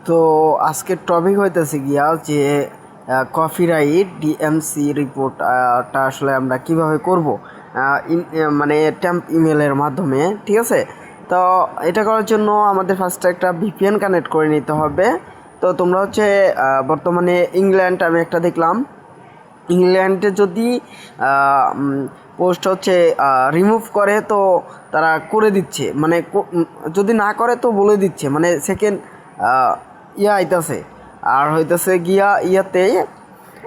তো আজকের টপিক হইতেছে গিয়া যে কপিরাইট ডিএমসি রিপোর্টটা আসলে আমরা কিভাবে করব, মানে ট্যাম্প ইমেলের মাধ্যমে। ঠিক আছে, তো এটা করার জন্য আমাদের ফার্স্টে একটা ভিপিএন কানেক্ট করে নিতে হবে। তো তোমরা হচ্ছে বর্তমানে ইংল্যান্ড, আমি একটা দেখলাম ইংল্যান্ডে যদি পোস্ট হচ্ছে রিমুভ করে তো তারা করে দিচ্ছে, মানে যদি না করে তো বলে দিচ্ছে, মানে সেকেন্ড আইতাছে। আর হইতেছে গিয়া ইয়াতে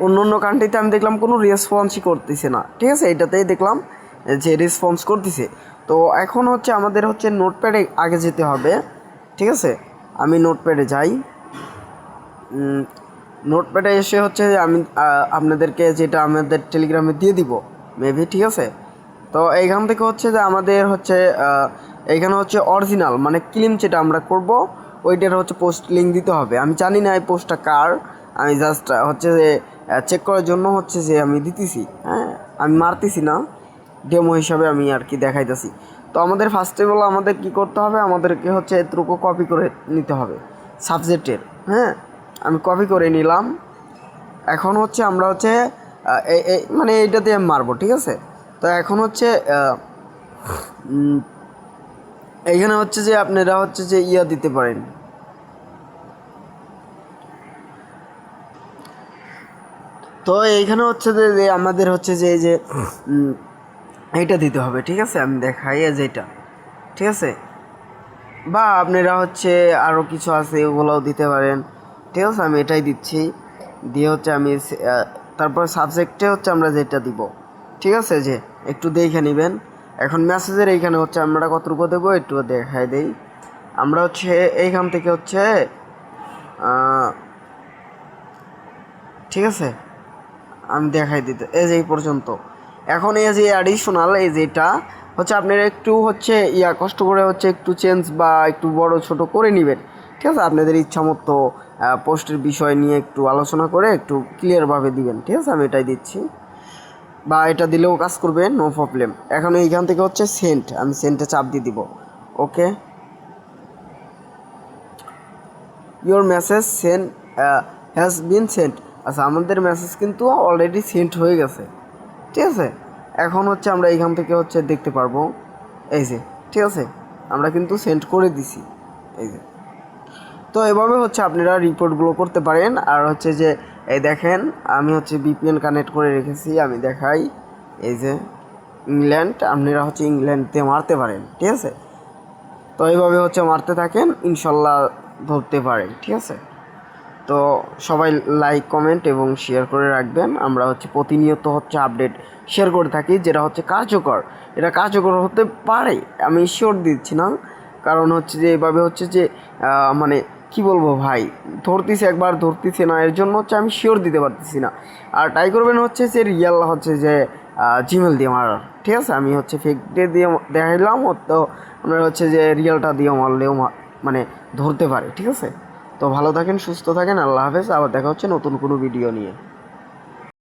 অন্য অন্য কান্ট্রিতে আমি দেখলাম কোনো রেসপন্সই করতেছে না। ঠিক আছে, এটাতেই দেখলাম যে রেসপন্স করতেছে। তো এখন হচ্ছে আমাদের হচ্ছে নোটপ্যাডে আগে যেতে হবে। ঠিক আছে, আমি নোটপ্যাডে যাই। নোটপ্যাডে এসে হচ্ছে আমি আপনাদেরকে যেটা আমাদের টেলিগ্রামে দিয়ে দিব মেবি। ঠিক আছে, তো এইখান থেকে হচ্ছে যে আমাদের হচ্ছে এইখানে হচ্ছে অরিজিনাল মানে ক্লিম যেটা আমরা করব ওইটার হচ্ছে পোস্ট লিঙ্ক দিতে হবে। আমি জানি না এই পোস্টটা কার, আমি জাস্ট হচ্ছে যে চেক করার জন্য হচ্ছে যে আমি দিতেছি। হ্যাঁ, আমি মারতেছি না, ডেমো হিসাবে আমি আর কি দেখাইতেছি। তো আমাদের ফার্স্টে বলো আমাদের কি করতে হবে, আমাদেরকে হচ্ছে এতটুকু কপি করে নিতে হবে সাবজেক্টের। হ্যাঁ, আমি কপি করে নিলাম। এখন হচ্ছে আমরা হচ্ছে মানে এইটা দিয়ে মারবো। ঠিক আছে, তো এখন হচ্ছে এইখানে হচ্ছে যে আপনারা হচ্ছে যে দিতে পারেন। তো এইখানে হচ্ছে যে আমাদের হচ্ছে যে এই যে এইটা দিতে হবে। ঠিক আছে, আমি দেখাই যেটা। ঠিক আছে, বা আপনারা হচ্ছে আরও কিছু আছে ওগুলোও দিতে পারেন। ঠিক আছে, আমি এটাই দিচ্ছি। দিয়ে হচ্ছে আমি তারপর সাবজেক্টে হচ্ছে আমরা যেটা দিব। ঠিক আছে, যে একটু দেখে নেবেন। এখন মেসেজের এইখানে হচ্ছে আমরা কতটুকু দেবো একটু দেখাই দেই। আমরা হচ্ছে এইখান থেকে হচ্ছে ঠিক আছে, আমি দেখাই দিতে এই যে এই পর্যন্ত। এখন এই যে অ্যাডিশনাল এই যেটা হচ্ছে আপনারা একটু হচ্ছে কষ্ট করে হচ্ছে একটু চেঞ্জ বা একটু বড় ছোট করে নেবেন। ঠিক আছে, আপনাদের ইচ্ছা মতো পোস্টের বিষয় নিয়ে একটু আলোচনা করে একটু ক্লিয়ারভাবে দিবেন। ঠিক আছে, আমি এটাই দিচ্ছি, বা এটা দিলেও কাজ করবে, নো প্রবলেম। এখন এইখান থেকে হচ্ছে সেন্ট, আমি সেন্টে চাপ দিয়ে দিব। Okay, your message send has been sent. আচ্ছা, আমাদের মেসেজ কিন্তু অলরেডি সেন্ট হয়ে গেছে। ঠিক আছে, এখন হচ্ছে আমরা এইখান থেকে হচ্ছে দেখতে পারবো এই যে। ঠিক আছে, আমরা কিন্তু সেন্ড করে দিছি এই যে। তো এভাবে হচ্ছে আপনারা রিপোর্টগুলো করতে পারেন। আর হচ্ছে যে এই দেখেন আমি হচ্ছে ভিপিএন কানেক্ট করে রেখেছি, আমি দেখাই এই যে ইংল্যান্ড, আপনারা হচ্ছে ইংল্যান্ডে মারতে পারেন। ঠিক আছে, তো এইভাবে হচ্ছে মারতে থাকেন, ইনশাল্লাহ ধরতে পারেন। ঠিক আছে, তো সবাই লাইক কমেন্ট এবং শেয়ার করে রাখবেন। আমরা হচ্ছে প্রতিনিয়ত হচ্ছে আপডেট শেয়ার করে থাকি, যেটা হচ্ছে কার্যকর। এটা কার্যকর হতে পারে, আমি শিওর দিচ্ছি না, কারণ হচ্ছে যে এভাবে হচ্ছে যে মানে কি বলবো ভাই, ধরতেছে একবার ধরতেছে না, এর জন্য হচ্ছে আমি শিওর দিতে পারতেছি না। আর ট্রাই করবেন হচ্ছে যে রিয়েল হচ্ছে যে জিমেল দিয়ে মারার। ঠিক আছে, আমি হচ্ছে ফেক দিয়ে দেখাইলাম, তো আপনার হচ্ছে যে রিয়েলটা দিয়ে মারলেও মানে ধরতে পারে। ঠিক আছে, তো ভালো থাকেন, সুস্থ থাকেন, আল্লাহ হাফেজ। আবার দেখা হচ্ছে নতুন কোনো ভিডিও নিয়ে।